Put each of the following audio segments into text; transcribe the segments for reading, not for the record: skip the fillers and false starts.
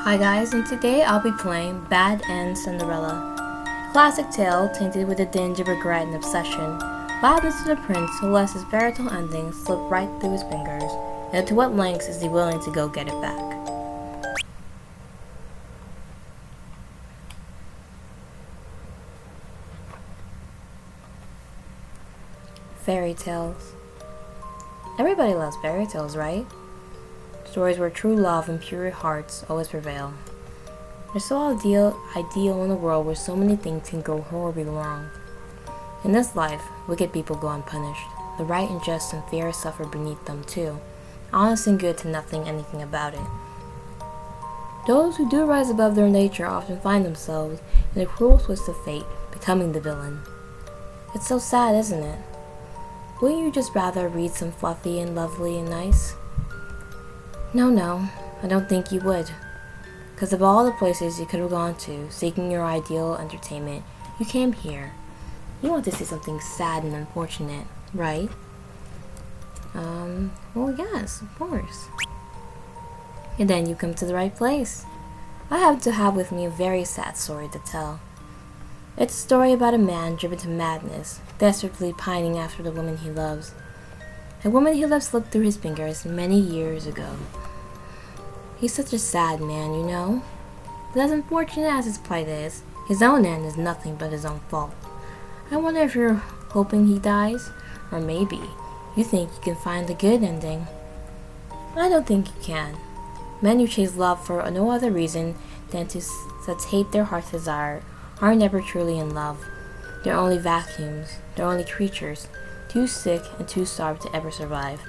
Hi guys, and today I'll be playing Bad End Cinderella. Classic tale tainted with a dinge of regret and obsession. What happens to the prince who lets his fairytale ending slip right through his fingers, and to what lengths is he willing to go get it back? Fairy tales. Everybody loves fairy tales, right? Stories where true love and pure hearts always prevail. They're so ideal in a world where so many things can go horribly wrong. In this life, wicked people go unpunished. The right and just and fair suffer beneath them too. Honest and good to nothing anything about it. Those who do rise above their nature often find themselves in a cruel twist of fate, becoming the villain. It's so sad, isn't it? Wouldn't you just rather read some fluffy and lovely and nice? No, I don't think you would. Because of all the places you could have gone to, seeking your ideal entertainment, you came here. You want to see something sad and unfortunate, right? Well, yes, of course. And then you come to the right place. I happen to have with me a very sad story to tell. It's a story about a man driven to madness, desperately pining after the woman he loves. A woman he loved slipped through his fingers many years ago. He's such a sad man, you know. But as unfortunate as his plight is, his own end is nothing but his own fault. I wonder if you're hoping he dies, or maybe you think you can find a good ending. I don't think you can. Men who chase love for no other reason than to satiate their heart's desire are never truly in love. They're only vacuums, they're only creatures, too sick and too starved to ever survive.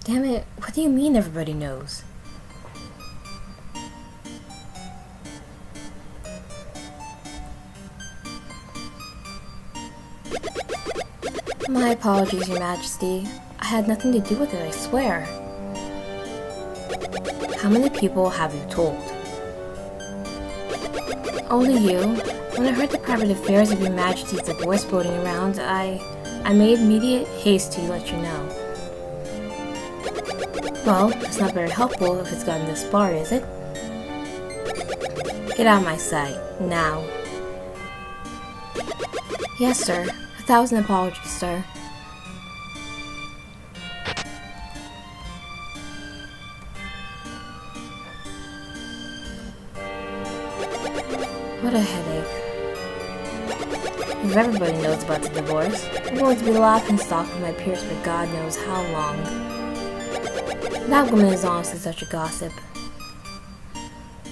Damn it, what do you mean everybody knows? My apologies, Your Majesty. I had nothing to do with it, I swear. How many people have you told? Only you. When I heard the private affairs of Your Majesty's divorce floating around, I made immediate haste to let you know. Well, it's not very helpful if it's gotten this far, is it? Get out of my sight, now. Yes, sir. 1,000 apologies, sir. What a headache. If everybody knows about the divorce, I'm going to be the laughingstock of my peers for God knows how long. That woman is honestly such a gossip.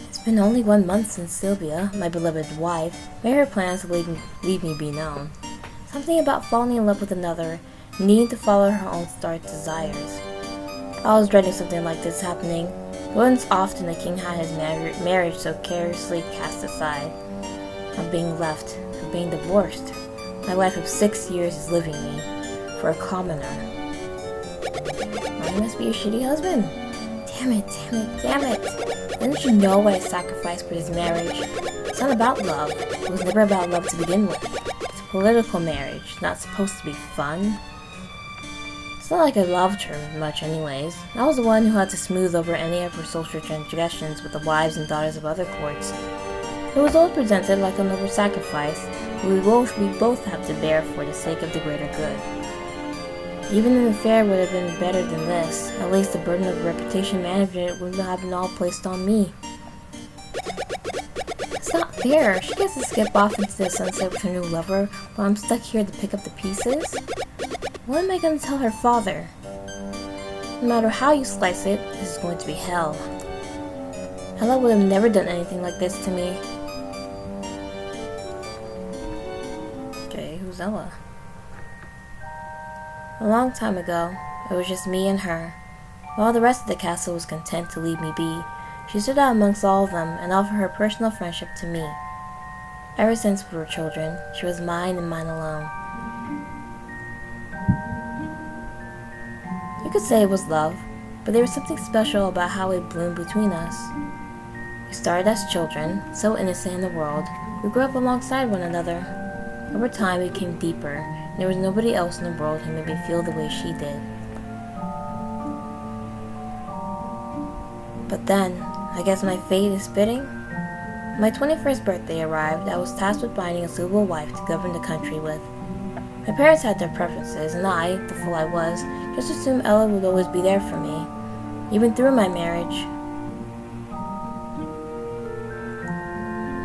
It's been only 1 month since Sylvia, my beloved wife, made her plans to leave me be known. Something about falling in love with another, needing to follow her own stark desires. I was dreading something like this happening. It wasn't often a king had his marriage so carelessly cast aside. I'm being left. I'm being divorced. My wife of 6 years is leaving me for a commoner. I must be a shitty husband. Damn it. Didn't you know what I sacrificed for this marriage? It's not about love. It was never about love to begin with. It's a political marriage, not supposed to be fun. It's not like I loved her much anyways. I was the one who had to smooth over any of her social transgressions with the wives and daughters of other courts. It was all presented like a noble sacrifice we both have to bear for the sake of the greater good. Even an affair would have been better than this. At least the burden of reputation management would not have been all placed on me. It's not fair. She gets to skip off into the sunset with her new lover, while I'm stuck here to pick up the pieces. What am I going to tell her father? No matter how you slice it, this is going to be hell. Ella would have never done anything like this to me. Okay, who's Ella? A long time ago, it was just me and her. While the rest of the castle was content to leave me be, she stood out amongst all of them and offered her personal friendship to me. Ever since we were children, she was mine and mine alone. You could say it was love, but there was something special about how it bloomed between us. We started as children, so innocent in the world, we grew up alongside one another. Over time, it became deeper, There was nobody else in the world who made me feel the way she did. But then, I guess my fate is fitting. When my 21st birthday arrived, I was tasked with finding a suitable wife to govern the country with. My parents had their preferences, and I, the fool I was, just assumed Ella would always be there for me, even through my marriage.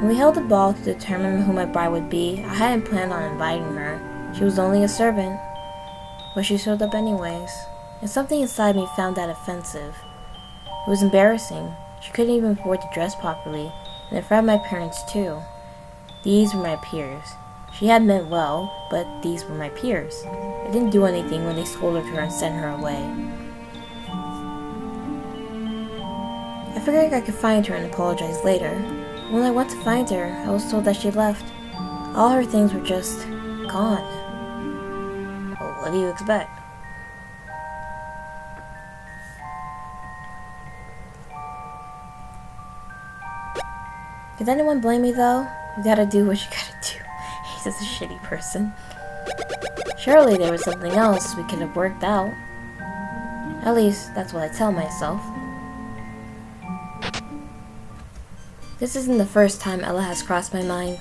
When we held a ball to determine who my bride would be, I hadn't planned on inviting her. She was only a servant. But she showed up anyways, and something inside me found that offensive. It was embarrassing. She couldn't even afford to dress properly, and in front of my parents too. These were my peers. She had meant well, but these were my peers. I didn't do anything when they scolded her and sent her away. I figured I could find her and apologize later. When I went to find her, I was told that she left. All her things were just gone. Well, what do you expect? Did anyone blame me though? You gotta do what you gotta do. He's just a shitty person. Surely there was something else we could have worked out. At least, that's what I tell myself. This isn't the first time Ella has crossed my mind.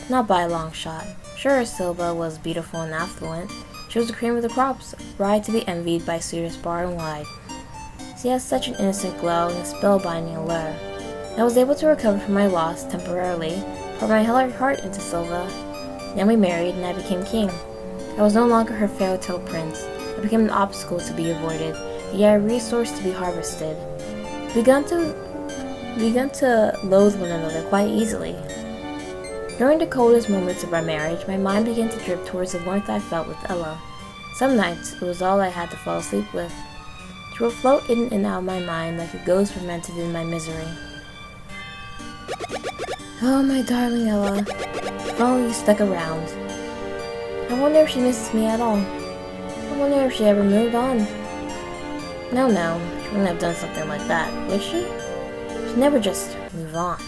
Not by a long shot. Sure, Silva was beautiful and affluent. She was the cream of the crops, a bride to be envied by suitors far and wide. She has such an innocent glow and a spellbinding allure. I was able to recover from my loss temporarily, pour my heart into Silva. Then we married and I became king. I was no longer her fairytale prince. I became an obstacle to be avoided, yet a resource to be harvested. We began to loathe one another quite easily. During the coldest moments of our marriage, my mind began to drift towards the warmth I felt with Ella. Some nights, it was all I had to fall asleep with. She would float in and out of my mind like a ghost fermented in my misery. Oh, my darling Ella, if only you stuck around. I wonder if she misses me at all. I wonder if she ever moved on. No, she wouldn't have done something like that, would she? She'd never just move on.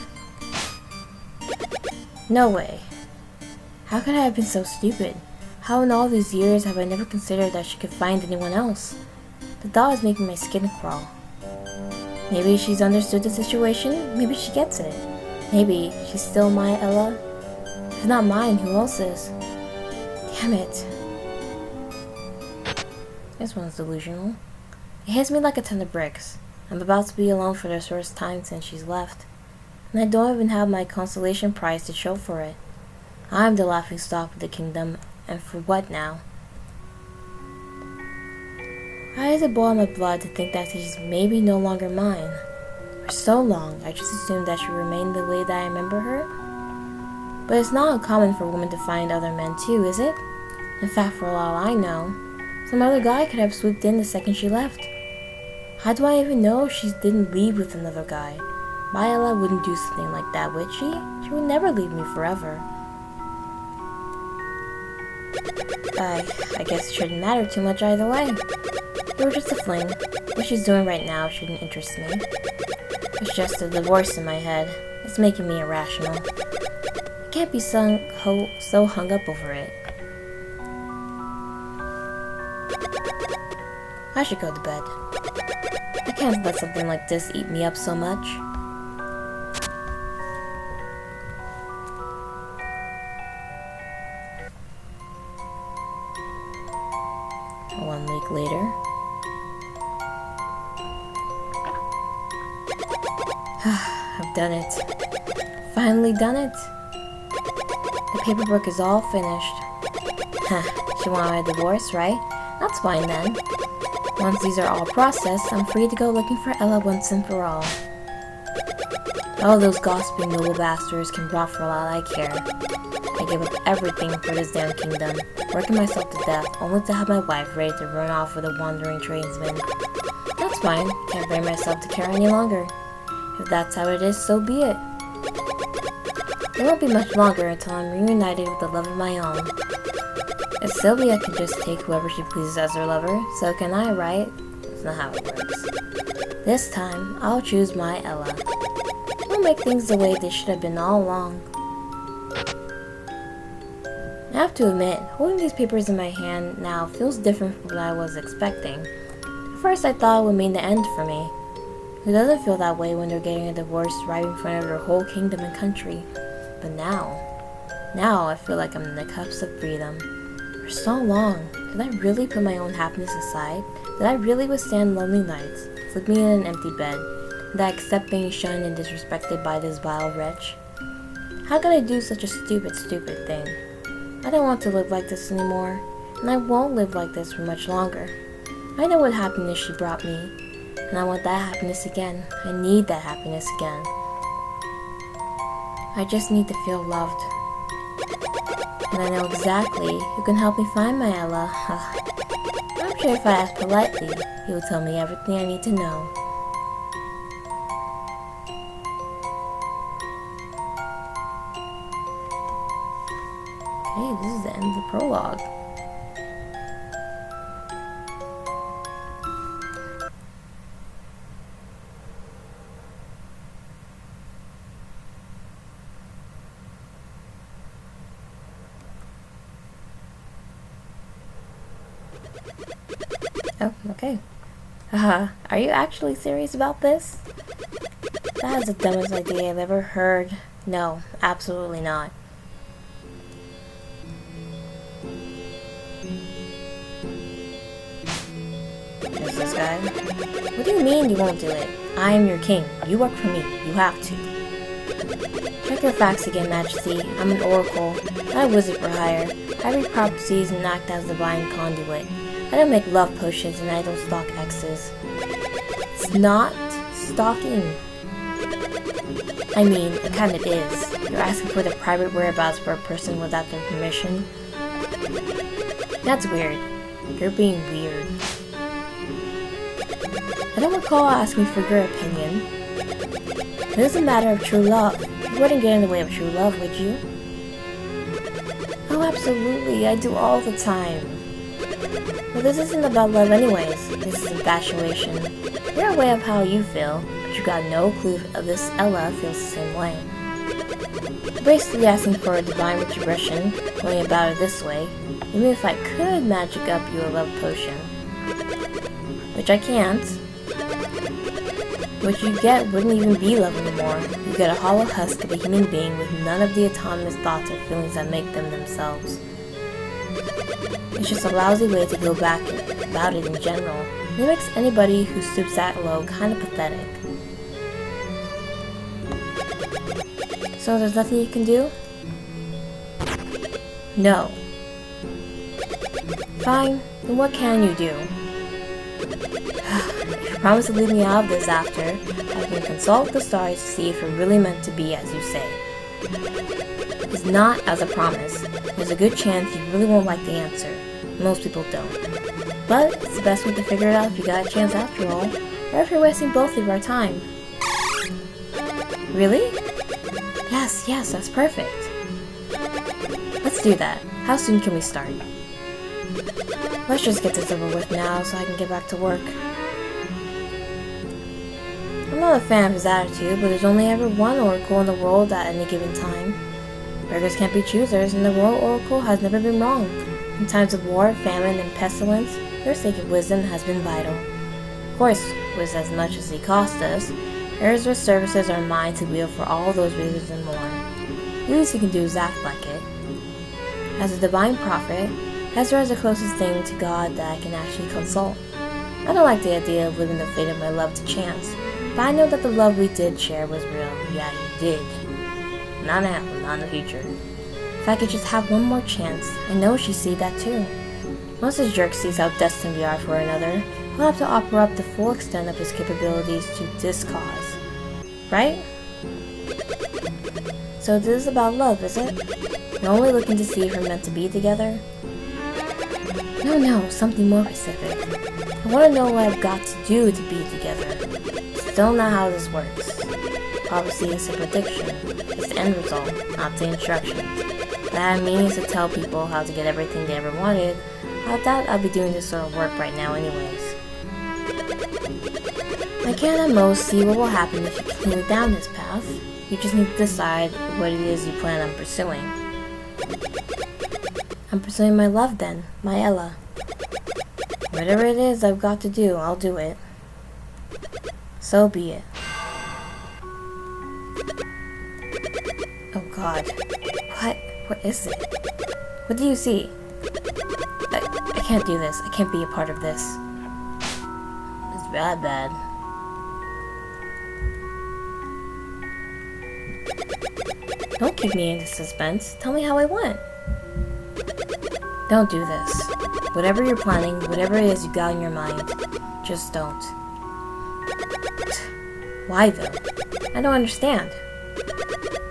No way. How could I have been so stupid? How in all these years have I never considered that she could find anyone else? The thought is making my skin crawl. Maybe she's understood the situation, maybe she gets it. Maybe she's still my Ella. If not mine, who else is? Damn it. This one's delusional. It hits me like a ton of bricks. I'm about to be alone for the first time since she's left. And I don't even have my consolation prize to show for it. I'm the laughingstock of the kingdom, and for what now? Why does it boil my blood to think that she's maybe no longer mine? For so long, I just assumed that she remained the way that I remember her. But it's not uncommon for women to find other men too, is it? In fact, for all I know, some other guy could have swooped in the second she left. How do I even know she didn't leave with another guy? My Ella wouldn't do something like that, would she? She would never leave me forever. I guess it shouldn't matter too much either way. They were just a fling. What she's doing right now shouldn't interest me. It's just a divorce in my head. It's making me irrational. I can't be so hung up over it. I should go to bed. I can't let something like this eat me up so much. One week later. I've done it. Finally done it. The paperwork is all finished. She wanted a divorce, right? That's fine then. Once these are all processed, I'm free to go looking for Ella once and for all. All those gossiping noble bastards can rot for all I care. I give up everything for this damn kingdom, working myself to death, only to have my wife ready to run off with a wandering tradesman. That's fine, can't bring myself to care any longer. If that's how it is, so be it. It won't be much longer until I'm reunited with the love of my own. If Sylvia can just take whoever she pleases as her lover, so can I, right? That's not how it works. This time, I'll choose my Ella. We'll make things the way they should have been all along. I have to admit, holding these papers in my hand now feels different from what I was expecting. At first I thought it would mean the end for me. Who doesn't feel that way when they're getting a divorce right in front of their whole kingdom and country? But now I feel like I'm in the cups of freedom. For so long, did I really put my own happiness aside? Did I really withstand lonely nights, sleeping in an empty bed? Did I accept being shunned and disrespected by this vile wretch? How could I do such a stupid thing? I don't want to live like this anymore, and I won't live like this for much longer. I know what happiness she brought me, and I want that happiness again. I need that happiness again. I just need to feel loved. And I know exactly who can help me find my Ella. I'm sure if I ask politely, he will tell me everything I need to know. Okay, this is the end of the prologue. Oh, okay. Are you actually serious about this? That is the dumbest idea I've ever heard. No, absolutely not. There's this guy. What do you mean you won't do it? I am your king. You work for me. You have to. Check your facts again, Majesty. I'm an oracle, not a wizard for hire. I read prophecies and act as divine conduit. I don't make love potions and I don't stalk exes. It's not stalking. I mean, it kind of is. You're asking for the private whereabouts for a person without their permission. That's weird. You're being weird. I don't recall asking for your opinion. It is a matter of true love. You wouldn't get in the way of true love, would you? Oh, absolutely. I do all the time. But this isn't about love anyways. This is infatuation. You're aware of how you feel, but you got no clue if this Ella feels the same way. You're basically asking for a divine retribution, going about it this way, even if I could magic up you a love potion. Which I can't. What you get wouldn't even be love anymore. You get a hollow husk of a human being with none of the autonomous thoughts or feelings that make them themselves. It's just a lousy way to go back about it in general. And it makes anybody who stoops that low kind of pathetic. So there's nothing you can do? No. Fine, then what can you do? If you promise to leave me out of this after, I can consult the stars to see if you're really meant to be as you say. It's not as a promise. There's a good chance you really won't like the answer. Most people don't. But it's the best way to figure it out if you got a chance after all, or if you're wasting both of our time. Really? Yes, that's perfect. Let's do that. How soon can we start? Let's just get this over with now so I can get back to work. I'm not a fan of his attitude, but there's only ever one oracle in the world at any given time. Beggars can't be choosers, and the royal oracle has never been wrong. In times of war, famine, and pestilence, their sacred wisdom has been vital. Of course, with as much as he cost us, Ezra's services are mine to wield for all those reasons and more. The least he can do is act like it. As a divine prophet, Ezra is the closest thing to God that I can actually consult. I don't like the idea of leaving the fate of my love to chance, but I know that the love we did share was real. Yeah, you did. Not now, not in the future. If I could just have one more chance, I know she'd see that too. Once this jerk sees how destined we are for another, he'll have to offer up the full extent of his capabilities to this cause. Right? So this is about love, is it? You're only looking to see if we're meant to be together? No, something more specific. I want to know what I've got to do to be together. Still not how this works. Prophecy is a prediction. It's the end result, not the instructions. That means to tell people how to get everything they ever wanted. I doubt I'll be doing this sort of work right now anyways. I can at most see what will happen if you continue down this path. You just need to decide what it is you plan on pursuing. I'm pursuing my love then, my Ella. Whatever it is I've got to do, I'll do it. So be it. Oh God. What is it? What do you see? I can't do this. I can't be a part of this. It's bad. Don't keep me in suspense. Tell me how I went. Don't do this. Whatever you're planning, whatever it is you got in your mind, just don't. Why though? I don't understand.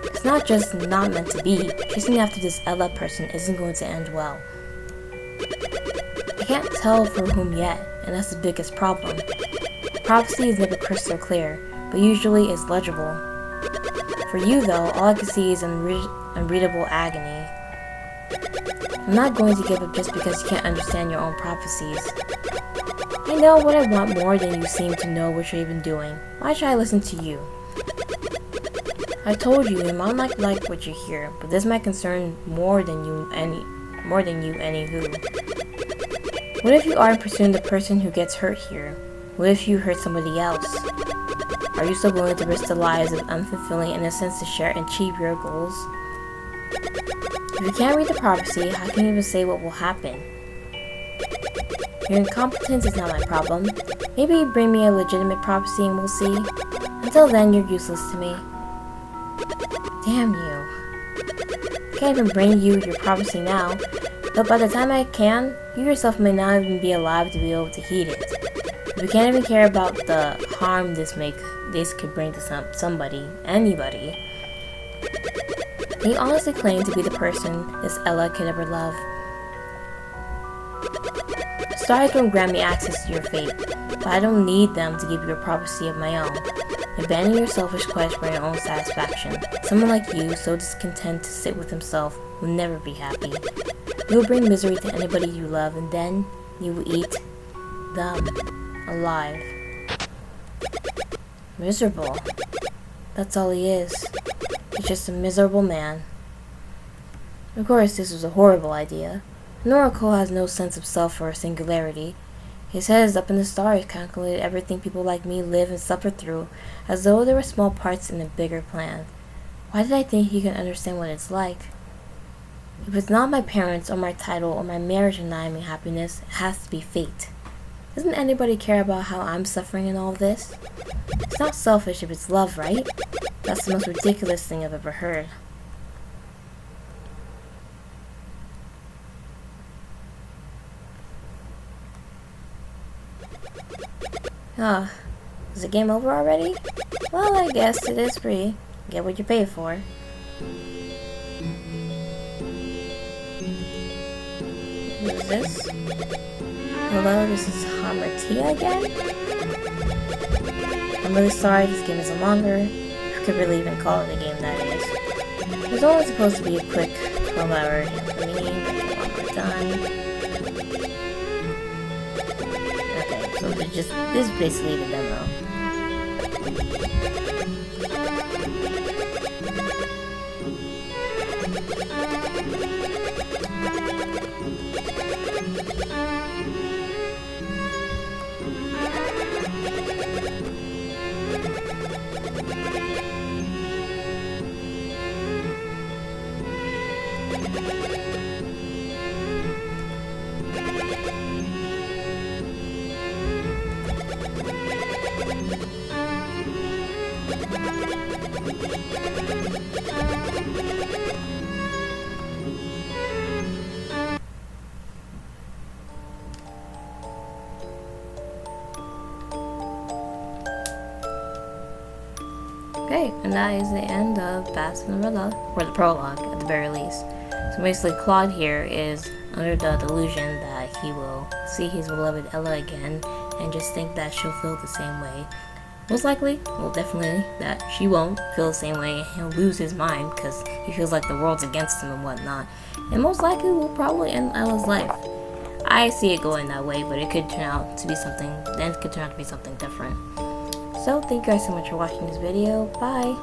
It's not just not meant to be. Chasing after this Ella person isn't going to end well. I can't tell for whom yet, and that's the biggest problem. Prophecy is never crystal clear, but usually is legible. For you though, all I can see is unreadable agony. I'm not going to give up just because you can't understand your own prophecies. I know what I want more than you seem to know what you're even doing. Why should I listen to you? I told you, your mom might like what you hear, but this might concern more than you anywho. What if you aren't pursuing the person who gets hurt here? What if you hurt somebody else? Are you still willing to risk the lives of unfulfilling innocents to share and achieve your goals? If you can't read the prophecy, how can you even say what will happen? Your incompetence is not my problem. Maybe bring me a legitimate prophecy and we'll see. Until then, you're useless to me. Damn you. I can't even bring you your prophecy now, but by the time I can, you yourself may not even be alive to be able to heed it. If you can't even care about the harm this could bring to anybody, can you honestly claim to be the person this Ella could ever love? Stars can grant me access to your fate, but I don't need them to give you a prophecy of my own. Abandon your selfish quest for your own satisfaction. Someone like you, so discontent to sit with himself, will never be happy. You will bring misery to anybody you love, and then you will eat them alive. Miserable. That's all he is. He's just a miserable man. Of course, this was a horrible idea. An oracle has no sense of self or singularity. His head is up in the stars, calculated everything people like me live and suffer through, as though there were small parts in a bigger plan. Why did I think he could understand what it's like? If it's not my parents, or my title, or my marriage denying me happiness, it has to be fate. Doesn't anybody care about how I'm suffering in all this? It's not selfish if it's love, right? That's the most ridiculous thing I've ever heard. Ah, is the game over already? Well, I guess it is free. Get what you pay for. Who's this? Hello, this is Hamartia again? I'm really sorry this game isn't longer. I could really even call it a game, that is. It was only supposed to be a quick 12-hour for me, but get one more done. Okay, so this is basically the demo. Okay, and that is the end of Cinderella, or the prologue at the very least. So basically Claude here is under the delusion that he will see his beloved Ella again and just think that she'll feel the same way. Most likely, well definitely, that she won't feel the same way and he'll lose his mind because he feels like the world's against him and whatnot. And most likely will probably end Ella's life. I see it going that way, but it could turn out to be something, then it could turn out to be something different. So, thank you guys so much for watching this video. Bye!